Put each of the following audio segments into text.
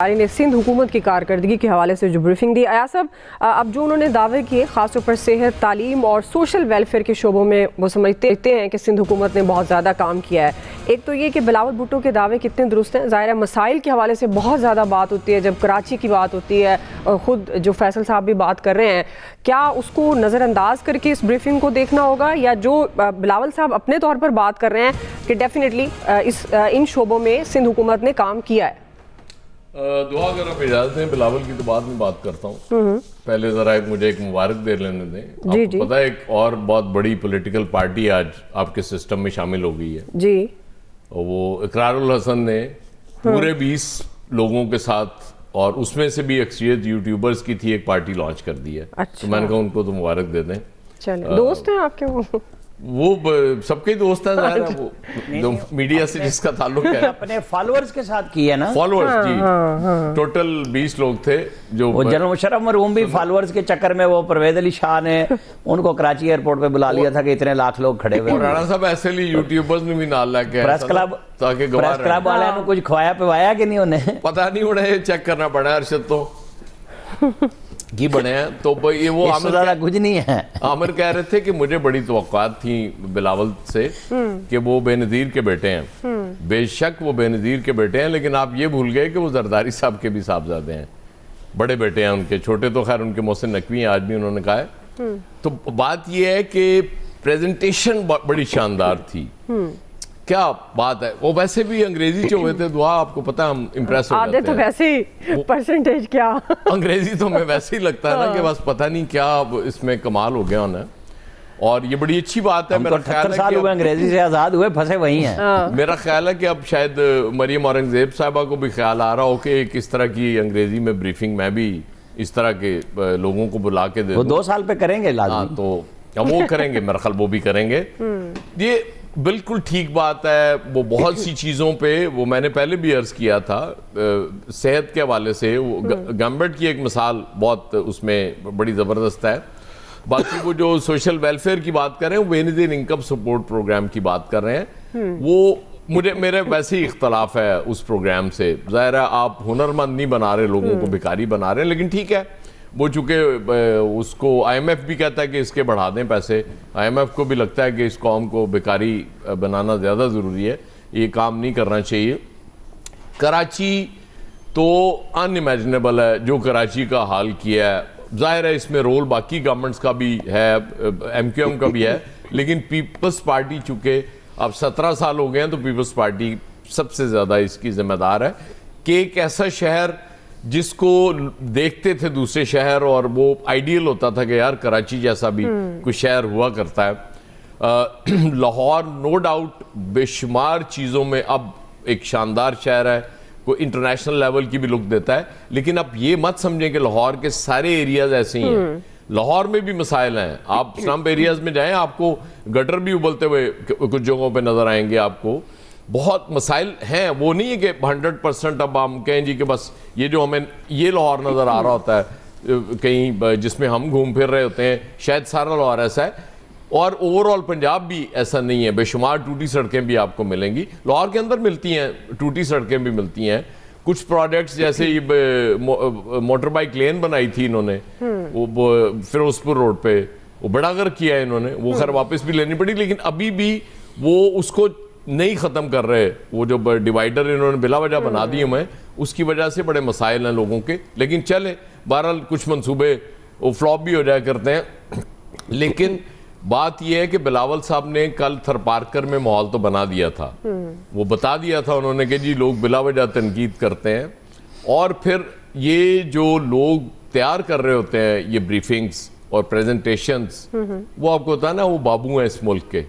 ने सिंध हुकूमत की कारकर्दगी के हवाले से जो ब्रीफिंग दी। आया साहब, अब जो उन्होंने दावे किए ख़ासतौर पर सेहत, तालीम और सोशल वेलफेयर के शोबों में वो समझते हैं कि सिंध हुकूमत ने बहुत ज़्यादा काम किया है। एक तो ये कि बिलावल भुट्टो के दावे कितने दुरुस्त हैं। ज़ाहिर है मसाइल के हवाले से बहुत ज़्यादा बात होती है, जब कराची की बात होती है और ख़ुद जो फैसल साहब भी बात कर रहे हैं, क्या उसको नज़रअंदाज करके इस ब्रीफिंग को देखना होगा, या जो बिलावल साहब अपने तौर पर बात कर रहे हैं कि डेफिनेटली इन शोबों में सिंध हुकूमत ने काम किया है? दुआ अगर आप इजाजत दें, बिलावल की तो बाद में बात करता हूँ। पहले जरा मुझे एक मुबारक दे लेने दें। आपको पता है एक और बहुत बड़ी पॉलिटिकल पार्टी आज आपके सिस्टम में शामिल हो गई है जी। और वो इकरारुल हसन ने पूरे 20 लोगों के साथ, और उसमें से भी अक्सरियत यूट्यूबर्स की थी, एक पार्टी लॉन्च कर दी है। अच्छा। तो मैंने कहा उनको तो मुबारक दे दें। चलिए, दोस्त हैं आपके? वो सबके दोस्त हैं, वो जो मीडिया से जिसका ताल्लुक है अपने फॉलोअर्स के साथ की है ना। फॉलोअर्स जी, टोटल 20 लोग थे। जो वो जनरल मुशर्रफ मरहूम भी फॉलोअर्स के चक्कर में वो परवेज अली शाह ने उनको कराची एयरपोर्ट पे बुला लिया था कि इतने लाख लोग खड़े हुए। राणा साहब ऐसे लिए यूट्यूबर्स ने भी नाल लेके प्रेस क्लब वाले ने कुछ खवाया पिवाया कि नहीं उन्हें पता नहीं, उन्हें चेक करना पड़ा अरशद तो की बने हैं। तो ये वो आमिर कुछ नहीं है। आमिर कह रहे थे कि मुझे बड़ी तवक्कुआत थी बिलावल से कि वो बेनज़ीर के बेटे हैं। बेशक वो बेनज़ीर के बेटे हैं, लेकिन आप ये भूल गए कि वो जरदारी साहब के भी साहबजादे हैं, बड़े बेटे हैं उनके। छोटे तो खैर उनके मोहसिन नकवी हैं, आज भी उन्होंने कहा है। तो बात ये है कि प्रेजेंटेशन बड़ी शानदार थी। क्या बात है। वो वैसे भी अंग्रेजी जो हुए थे, दुआ आपको पता है हम इम्प्रेस हो जाते हैं। तो वैसे ही परसेंटेज क्या अंग्रेजी तो हमें वैसे ही लगता है ना कि बस पता नहीं क्या इसमें कमाल हो गया उन्हें। और ये बड़ी अच्छी बात है। मेरा ख्याल है कि अंग्रेजी से आजाद हुए, फंसे वही हैं। मेरा ख्याल है कि अब शायद मरियम औरंगजेब साहबा को भी ख्याल आ रहा हो कि किस तरह की अंग्रेजी में ब्रीफिंग मैं भी इस तरह के लोगों को बुला के दे दूं। 2 साल पे करेंगे लाज़मी। तो वो करेंगे, मेरा ख्याल वो भी करेंगे। ये बिल्कुल ठीक बात है। वो बहुत सी चीज़ों पे, वो मैंने पहले भी अर्ज किया था, सेहत के हवाले से वो गवर्नमेंट की एक मिसाल बहुत उसमें बड़ी ज़बरदस्त है। बाकी वो जो सोशल वेलफेयर की बात कर रहे हैं, वो बेनज़ीर इनकम सपोर्ट प्रोग्राम की बात कर रहे हैं, वो मेरे वैसे ही इख्तलाफ है उस प्रोग्राम से। ज़ाहिर है आप हुनरमंद नहीं बना रहे लोगों को, भिखारी बना रहे हैं, लेकिन ठीक है वो चूँकि उसको IMF भी कहता है कि इसके बढ़ा दें पैसे। IMF को भी लगता है कि इस कौम को बेकारी बनाना ज़्यादा ज़रूरी है, ये काम नहीं करना चाहिए। कराची तो अनइमेजिनेबल है जो कराची का हाल किया है। ज़ाहिर है इसमें रोल बाकी गवर्नमेंट्स का भी है, MQM का भी है, लेकिन पीपल्स पार्टी चूँकि अब 17 साल हो गए हैं, तो पीपल्स पार्टी सबसे ज़्यादा इसकी जिम्मेदार है कि एक ऐसा शहर जिसको देखते थे दूसरे शहर और वो आइडियल होता था कि यार कराची जैसा भी कोई शहर हुआ करता है। लाहौर नो डाउट बेशुमार चीज़ों में अब एक शानदार शहर है, कोई इंटरनेशनल लेवल की भी लुक देता है। लेकिन आप ये मत समझें कि लाहौर के सारे एरियाज ऐसे ही हैं। लाहौर में भी मसाइल हैं। आप स्लम एरियाज में जाएं, आपको गटर भी उबलते हुए कुछ जगहों पे नजर आएंगे। आपको बहुत मसाइल हैं। वो नहीं है कि 100% अब हम कहें जी कि बस ये जो हमें ये लाहौर नज़र आ रहा होता है कहीं जिसमें हम घूम फिर रहे होते हैं, शायद सारा लाहौर ऐसा है। और ओवरऑल पंजाब भी ऐसा नहीं है। बेशुमार टूटी सड़कें भी आपको मिलेंगी, लाहौर के अंदर मिलती हैं, टूटी सड़कें भी मिलती हैं। कुछ प्रोजेक्ट्स जैसे ये मोटर बाइक लेन बनाई थी इन्होंने, वो फिरोजपुर रोड पे, वो बड़ा कर किया है इन्होंने, वो खैर वापस भी लेनी पड़ी, लेकिन अभी भी वो उसको नहीं ख़त्म कर रहे। वो जो डिवाइडर इन्होंने बिला वजह बना दिए हैं, उसकी वजह से बड़े मसाइल हैं लोगों के। लेकिन चले बहरहाल कुछ मंसूबे वो फ्लॉप भी हो जाया करते हैं। लेकिन बात यह है कि बिलावल साहब ने कल थरपारकर में माहौल तो बना दिया था। वो बता दिया था उन्होंने कि जी लोग बिला वजह तनकीद करते हैं, और फिर ये जो लोग तैयार कर रहे होते हैं ये ब्रीफिंग्स और प्रेजेंटेशंस, वो आपको होता है ना, वो बाबू हैं इस मुल्क के।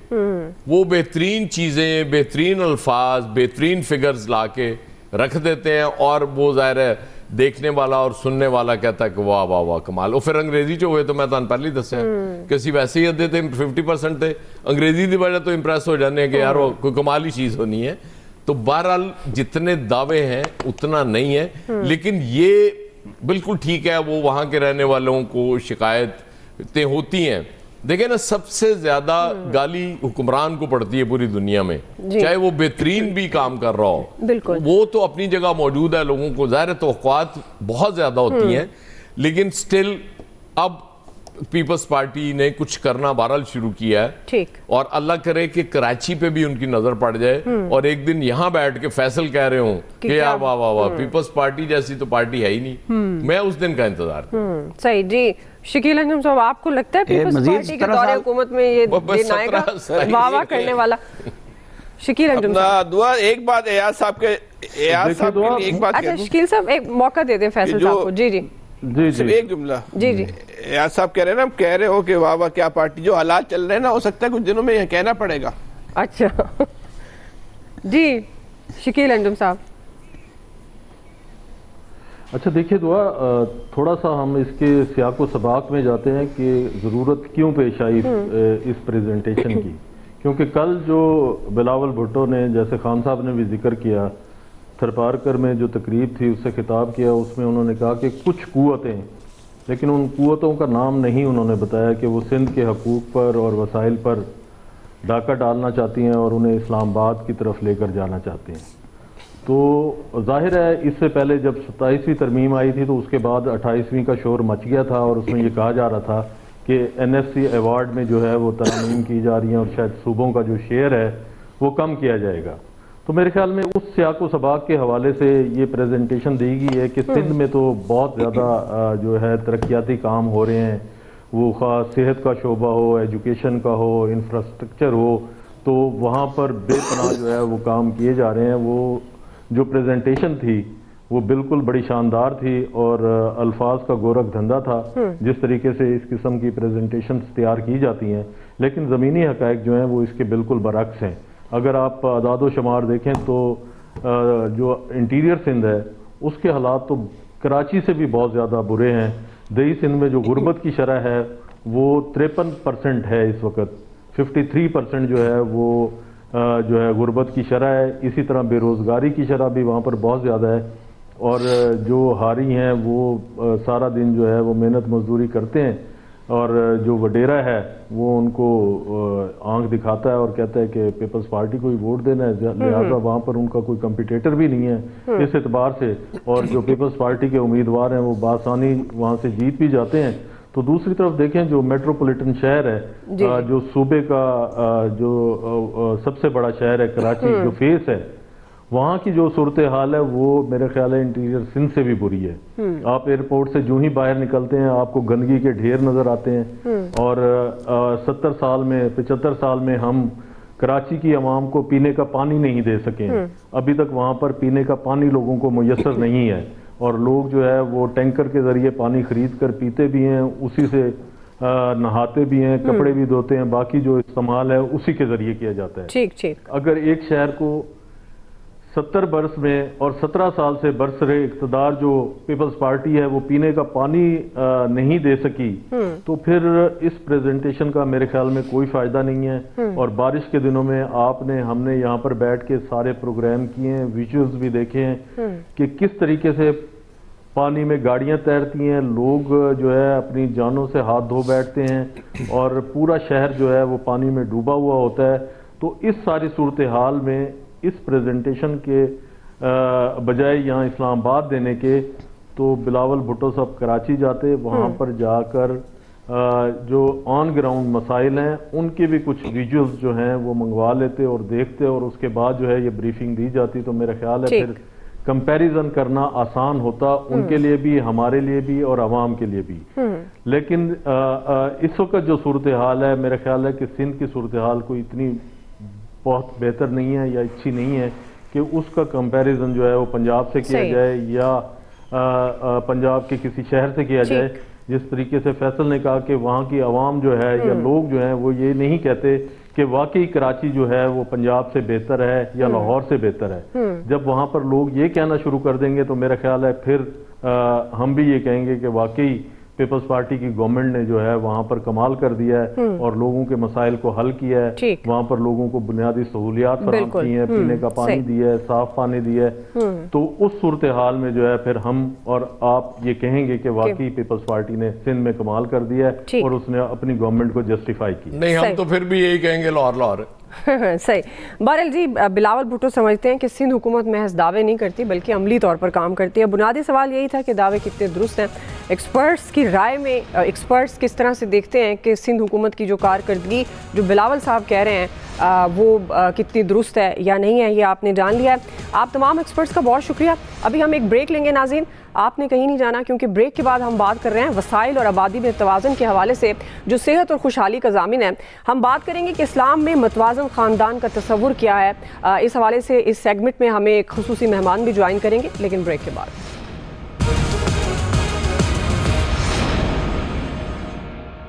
वो बेहतरीन चीज़ें, बेहतरीन अल्फाज, बेहतरीन फिगर्स ला के रख देते हैं, और वो ज़ाहिर है देखने वाला और सुनने वाला कहता है कि वाह वाह वाह कमाल। और फिर अंग्रेजी जो हुए तो मैं तो पहले ही दसिया कि वैसे ही अद्धे थे, 50% थे अंग्रेजी की वजह तो इंप्रेस हो जाने कि यार वो कोई कमाल ही चीज़ होनी है। तो बहरहाल जितने दावे हैं उतना नहीं है, लेकिन ये बिल्कुल ठीक है। वो वहाँ के रहने वालों को शिकायतें होती हैं देखिए ना, सबसे ज्यादा गाली हुक्मरान को पड़ती है पूरी दुनिया में, चाहे वो बेहतरीन भी काम कर रहा हो। बिल्कुल, वो तो अपनी जगह मौजूद है, लोगों को ज़ाहिर तवक्कुआत बहुत ज्यादा होती हैं, लेकिन स्टिल अब पीपल्स पार्टी ने कुछ करना बहरहाल शुरू किया है। ठीक। और अल्लाह करे कि कराची पे भी उनकी नजर पड़ जाए और एक दिन यहाँ बैठ के फैसल कह रहे हो कि यार वाह वाह वाह, पीपल्स पार्टी जैसी तो पार्टी है ही नहीं। मैं उस दिन का इंतजार कर। सही जी। शकील अंजुम साहब, आपको लगता है पीपल्स पार्टी के दौरे हुकूमत में ये दिन आएगा वाह वाह करने वाला? शकील अंजुम साहब, दुआ एक बात एयाज साहब के लिए एक बात अच्छा शकील साहब एक मौका दे दें फैसल साहब को। जी जी जी जी, एक जुमला। जी जी। एयाज साहब कह रहे हैं ना, कह रहे हो कि वाह वाह क्या पार्टी, जो हालात चल रहे हैं ना, हो सकता है कुछ दिनों में यह कहना पड़ेगा। अच्छा जी शकील अंजुम साहब। अच्छा देखिए दुआ, थोड़ा सा हम इसके सियाक व सबाक में जाते हैं कि ज़रूरत क्यों पेश आई इस प्रेजेंटेशन की। क्योंकि कल जो बिलावल भुट्टो ने, जैसे खान साहब ने भी जिक्र किया, थरपारकर में जो तकरीब थी उससे खिताब किया, उसमें उन्होंने कहा कि कुछ कुव्वतें, लेकिन उन कुव्वतों का नाम नहीं उन्होंने बताया कि वो सिंध के हकूक़ पर और वसाइल पर डाका डालना चाहती हैं और उन्हें इस्लामाबाद की तरफ लेकर जाना चाहती हैं। तो जाहिर है इससे पहले जब 27वीं तरमीम आई थी तो उसके बाद 28वीं का शोर मच गया था और उसमें ये कहा जा रहा था कि NFC अवार्ड में जो है वो तरमीम की जा रही हैं और शायद सूबों का जो शेयर है वो कम किया जाएगा। तो मेरे ख्याल में उस सियाक व सबाक के हवाले से ये प्रेजेंटेशन दी गई है कि सिंध में तो बहुत ज़्यादा जो है तरक्याती काम हो रहे हैं, वो ख़ास सेहत का शोबा हो, एजुकेशन का हो, इंफ्रास्ट्रक्चर हो, तो वहाँ पर बेपनाह जो है वो काम किए जा रहे हैं। वो जो प्रेजेंटेशन थी वो बिल्कुल बड़ी शानदार थी और अल्फाज का गोरख धंधा था जिस तरीके से इस किस्म की प्रेजेंटेशन तैयार की जाती हैं, लेकिन ज़मीनी हक़ाइक़ जो हैं वो इसके बिल्कुल बरअक्स हैं। अगर आप आदाद शुमार देखें तो जो इंटीरियर सिंध है उसके हालात तो कराची से भी बहुत ज़्यादा बुरे हैं। दही सिंध में जो गुर्बत की शरह है वो 53% है इस वक्त, 53% जो है वो जो है गुर्बत की शरह है। इसी तरह बेरोज़गारी की शरह भी वहाँ पर बहुत ज़्यादा है और जो हारी हैं वो सारा दिन जो है वो मेहनत मजदूरी करते हैं और जो वडेरा है वो उनको आंख दिखाता है और कहता है कि पीपल्स पार्टी को ही वोट देना है, लिहाजा वहाँ पर उनका कोई कंपिटिटर भी नहीं है इस एतबार से, और जो पीपल्स पार्टी के उम्मीदवार हैं वो बासानी वहाँ से जीत भी जाते हैं। तो दूसरी तरफ देखें जो मेट्रोपॉलिटन शहर है, जो सूबे का जो सबसे बड़ा शहर है कराची, जो फेस है, वहाँ की जो सूरत हाल है वो मेरे ख्याल है इंटीरियर सिंध से भी बुरी है। आप एयरपोर्ट से जो ही बाहर निकलते हैं आपको गंदगी के ढेर नज़र आते हैं और 70 साल में 75 साल में हम कराची की आवाम को पीने का पानी नहीं दे सके हैं। अभी तक वहाँ पर पीने का पानी लोगों को मुयस्सर नहीं है और लोग जो है वो टैंकर के ज़रिए पानी खरीद कर पीते भी हैं, उसी से नहाते भी हैं, कपड़े भी धोते हैं, बाकी जो इस्तेमाल है उसी के ज़रिए किया जाता है। ठीक ठीक। अगर एक शहर को 70 बरस में और 17 साल से बरसरे इक़्तिदार जो पीपल्स पार्टी है वो पीने का पानी नहीं दे सकी, तो फिर इस प्रेजेंटेशन का मेरे ख्याल में कोई फ़ायदा नहीं है। और बारिश के दिनों में हमने यहाँ पर बैठ के सारे प्रोग्राम किए हैं, विजुअल्स भी देखे हैं कि किस तरीके से पानी में गाड़ियाँ तैरती हैं, लोग जो है अपनी जानों से हाथ धो बैठते हैं और पूरा शहर जो है वो पानी में डूबा हुआ होता है। तो इस सारी सूरत हाल में इस प्रेजेंटेशन के बजाय यहाँ इस्लामाबाद देने के, तो बिलावल भुट्टो साहब कराची जाते, वहाँ पर जाकर जो ऑन ग्राउंड मसाइल हैं उनके भी कुछ विजुअल्स जो हैं वो मंगवा लेते और देखते और उसके बाद जो है ये ब्रीफिंग दी जाती, तो मेरा ख्याल है फिर कंपैरिजन करना आसान होता, उनके लिए भी, हमारे लिए भी और आवाम के लिए भी। लेकिन इस वक्त जो सूरत हाल है मेरा ख्याल है कि सिंध की सूरत हाल कोई इतनी बहुत बेहतर नहीं है या अच्छी नहीं है कि उसका कंपैरिजन जो है वो पंजाब से किया जाए या पंजाब के किसी शहर से किया जाए। जिस तरीके से फैसल ने कहा कि वहाँ की आवाम जो है या लोग जो हैं वो ये नहीं कहते कि वाकई कराची जो है वो पंजाब से बेहतर है या लाहौर से बेहतर है। जब वहाँ पर लोग ये कहना शुरू कर देंगे तो मेरा ख्याल है फिर हम भी ये कहेंगे कि वाकई पीपल्स पार्टी की गवर्नमेंट ने जो है वहाँ पर कमाल कर दिया है और लोगों के मसाइल को हल किया है। ठीक। वहाँ पर लोगों को बुनियादी सहूलियात फराहम बिल्कुल। की हैं, पीने का पानी सही। दिया है, साफ पानी दिया है। तो उस सूरत हाल में जो है फिर हम और आप ये कहेंगे कि वाकई पीपल्स पार्टी ने सिंध में कमाल कर दिया है ठीक। और उसने अपनी गवर्नमेंट को जस्टिफाई किया। नहीं, हम सही। तो फिर भी यही कहेंगे लाहौर लाहौर है। सही। बहरहाल जी, बिलावल भुट्टो समझते हैं कि सिंध हुकूमत महज दावे नहीं करती बल्कि अमली तौर पर काम करती है। बुनियादी सवाल यही था कि दावे कितने दुरुस्त हैं। एक्सपर्ट्स की राय में एक्सपर्ट्स किस तरह से देखते हैं कि सिंध हुकूमत की जो कारकर्दगी जो बिलावल साहब कह रहे हैं वो कितनी दुरुस्त है या नहीं है, ये आपने जान लिया है। आप तमाम एक्सपर्ट्स का बहुत शुक्रिया। अभी हम एक ब्रेक लेंगे नाज़रीन, आपने कहीं नहीं जाना, क्योंकि ब्रेक के बाद हम बात कर रहे हैं वसाइल और आबादी में तवाज़ुन के हवाले से जो सेहत और खुशहाली का ज़ामिन है। हम बात करेंगे कि इस्लाम में मतवाज़न ख़ानदान का तस्वुर क्या है। इस हवाले से इस सेगमेंट में हमें एक खुसूसी मेहमान भी ज्वाइन करेंगे, लेकिन ब्रेक के बाद।